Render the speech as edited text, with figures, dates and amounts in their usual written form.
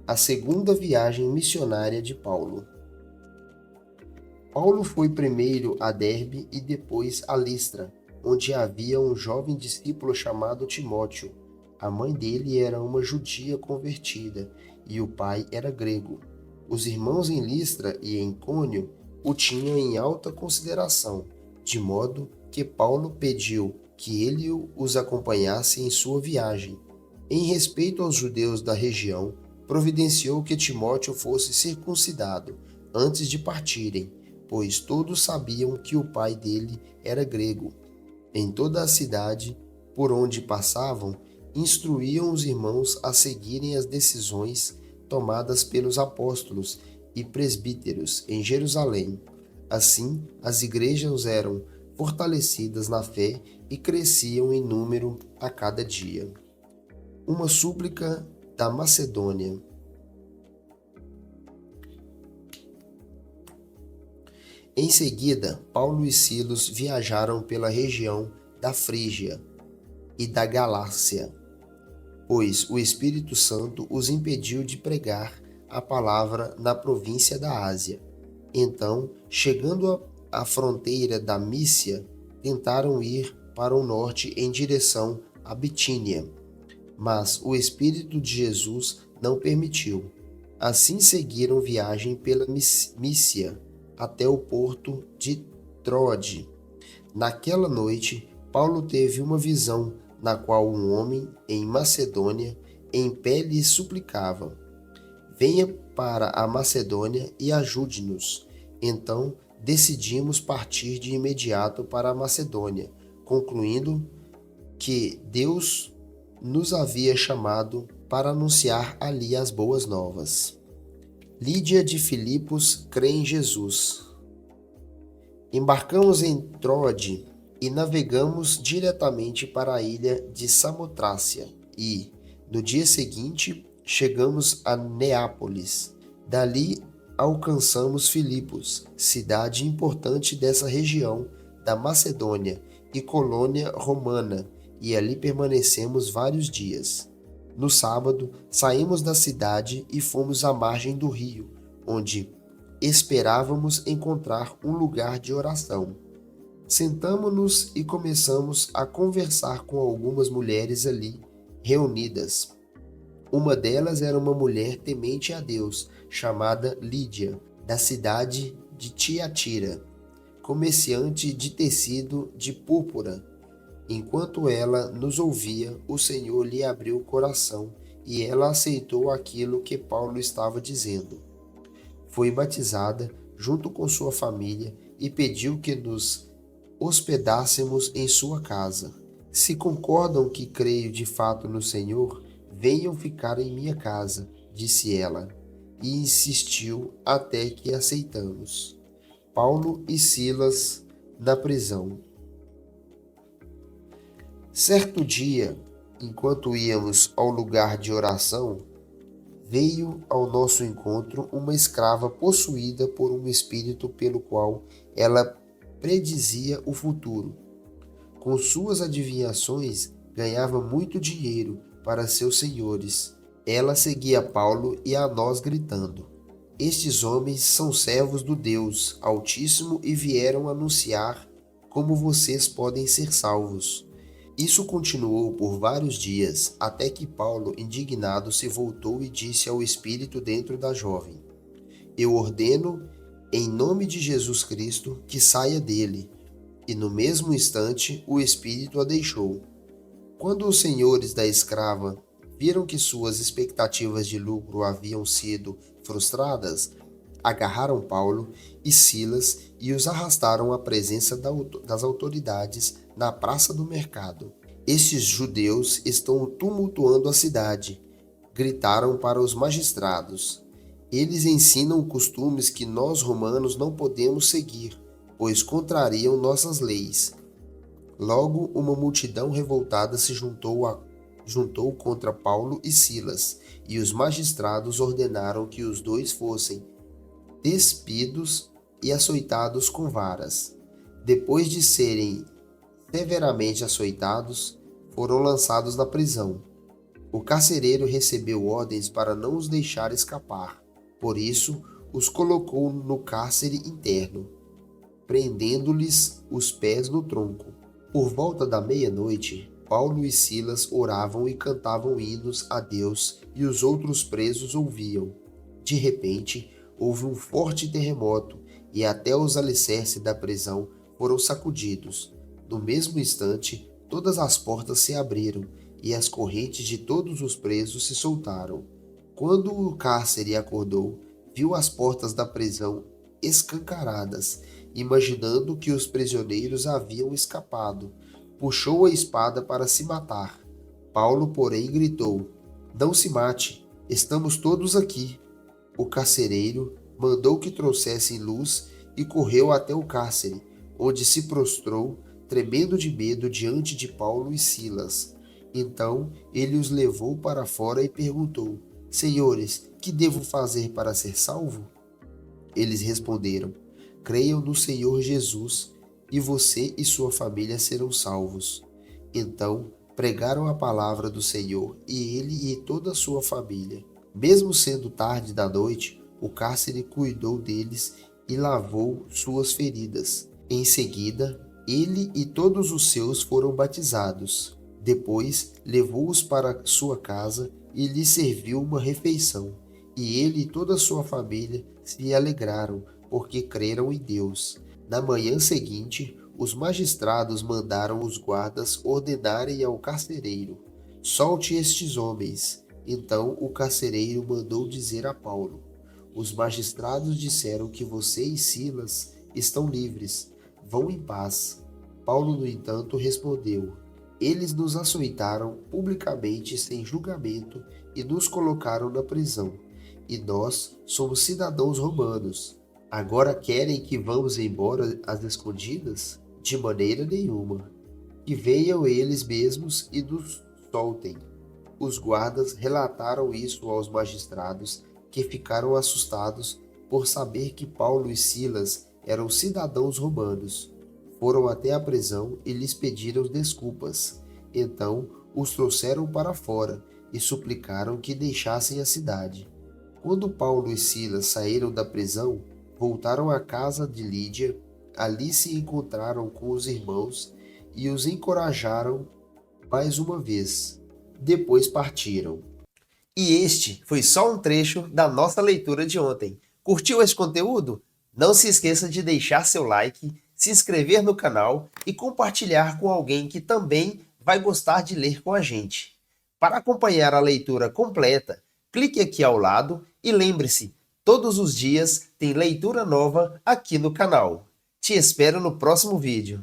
A segunda viagem missionária de Paulo. Paulo foi primeiro a Derbe e depois a Listra, onde havia um jovem discípulo chamado Timóteo. A mãe dele era uma judia convertida e o pai era grego. Os irmãos em Listra e em Icônio o tinham em alta consideração, de modo que Paulo pediu que ele os acompanhasse em sua viagem. Em respeito aos judeus da região, providenciou que Timóteo fosse circuncidado antes de partirem, pois todos sabiam que o pai dele era grego. Em toda a cidade por onde passavam, instruíam os irmãos a seguirem as decisões tomadas pelos apóstolos e presbíteros em Jerusalém. Assim, as igrejas eram fortalecidas na fé e cresciam em número a cada dia. Uma súplica da Macedônia. Em seguida, Paulo e Silas viajaram pela região da Frígia e da Galácia, pois o Espírito Santo os impediu de pregar a palavra na província da Ásia. Então, chegando à fronteira da Mícia, tentaram ir para o norte em direção à Bitínia, mas o Espírito de Jesus não permitiu. Assim seguiram viagem pela Mícia até o porto de Troade. Naquela noite, Paulo teve uma visão na qual um homem em Macedônia em pé lhe suplicava: venha para a Macedônia e ajude-nos. Então decidimos partir de imediato para a Macedônia, concluindo que Deus nos havia chamado para anunciar ali as boas novas. Lídia de Filipos crê em Jesus. Embarcamos em Troade e navegamos diretamente para a ilha de Samotrácia e, no dia seguinte, chegamos a Neápolis. Dali alcançamos Filipos, cidade importante dessa região da Macedônia e colônia romana, e ali permanecemos vários dias. No sábado, saímos da cidade e fomos à margem do rio, onde esperávamos encontrar um lugar de oração. Sentamo-nos e começamos a conversar com algumas mulheres ali reunidas. Uma delas era uma mulher temente a Deus, chamada Lídia, da cidade de Tiatira, comerciante de tecido de púrpura. Enquanto ela nos ouvia, o Senhor lhe abriu o coração e ela aceitou aquilo que Paulo estava dizendo. Foi batizada junto com sua família e pediu que nos hospedássemos em sua casa. Se concordam que creio de fato no Senhor, venham ficar em minha casa, disse ela, e insistiu até que aceitamos. Paulo e Silas na prisão. Certo dia, enquanto íamos ao lugar de oração, veio ao nosso encontro uma escrava possuída por um espírito pelo qual ela predizia o futuro. Com suas adivinhações, ganhava muito dinheiro para seus senhores. Ela seguia Paulo e a nós gritando: estes homens são servos do Deus Altíssimo e vieram anunciar como vocês podem ser salvos. Isso continuou por vários dias, até que Paulo, indignado, se voltou e disse ao espírito dentro da jovem: eu ordeno, em nome de Jesus Cristo, que saia dele. E no mesmo instante o espírito a deixou. Quando os senhores da escrava viram que suas expectativas de lucro haviam sido frustradas, agarraram Paulo e Silas e os arrastaram à presença das autoridades na praça do mercado. Estes judeus estão tumultuando a cidade, gritaram para os magistrados. Eles ensinam costumes que nós romanos não podemos seguir, pois contrariam nossas leis. Logo, uma multidão revoltada se juntou contra Paulo e Silas, e os magistrados ordenaram que os dois fossem despidos e açoitados com varas. Depois de serem severamente açoitados, foram lançados na prisão. O carcereiro recebeu ordens para não os deixar escapar. Por isso, os colocou no cárcere interno, prendendo-lhes os pés no tronco. Por volta da meia-noite, Paulo e Silas oravam e cantavam hinos a Deus, e os outros presos ouviam. De repente, houve um forte terremoto, e até os alicerces da prisão foram sacudidos. No mesmo instante, todas as portas se abriram, e as correntes de todos os presos se soltaram. Quando o cárcere acordou, viu as portas da prisão escancaradas, imaginando que os prisioneiros haviam escapado. Puxou a espada para se matar. Paulo, porém, gritou: Não se mate, estamos todos aqui. O carcereiro mandou que trouxessem luz e correu até o cárcere, onde se prostrou, tremendo de medo diante de Paulo e Silas. Então ele os levou para fora e perguntou: Senhores, que devo fazer para ser salvo? Eles responderam: Creiam no Senhor Jesus, e você e sua família serão salvos. Então pregaram a palavra do Senhor, e ele e toda a sua família. Mesmo sendo tarde da noite, o cárcere cuidou deles e lavou suas feridas. Em seguida, ele e todos os seus foram batizados. Depois, levou-os para sua casa e lhes serviu uma refeição. E ele e toda a sua família se alegraram, porque creram em Deus. Na manhã seguinte, os magistrados mandaram os guardas ordenarem ao carcereiro: Solte estes homens. Então o carcereiro mandou dizer a Paulo: Os magistrados disseram que você e Silas estão livres. Vão em paz. Paulo, no entanto, respondeu: Eles nos açoitaram publicamente sem julgamento e nos colocaram na prisão. E nós somos cidadãos romanos. Agora querem que vamos embora às escondidas? De maneira nenhuma. Que venham eles mesmos e nos soltem. Os guardas relataram isso aos magistrados, que ficaram assustados por saber que Paulo e Silas eram cidadãos romanos. Foram até a prisão e lhes pediram desculpas. Então os trouxeram para fora e suplicaram que deixassem a cidade. Quando Paulo e Silas saíram da prisão, voltaram à casa de Lídia. Ali se encontraram com os irmãos e os encorajaram mais uma vez. Depois partiram. E este foi só um trecho da nossa leitura de ontem. Curtiu esse conteúdo? Não se esqueça de deixar seu like, se inscrever no canal e compartilhar com alguém que também vai gostar de ler com a gente. Para acompanhar a leitura completa, clique aqui ao lado e lembre-se, todos os dias tem leitura nova aqui no canal. Te espero no próximo vídeo.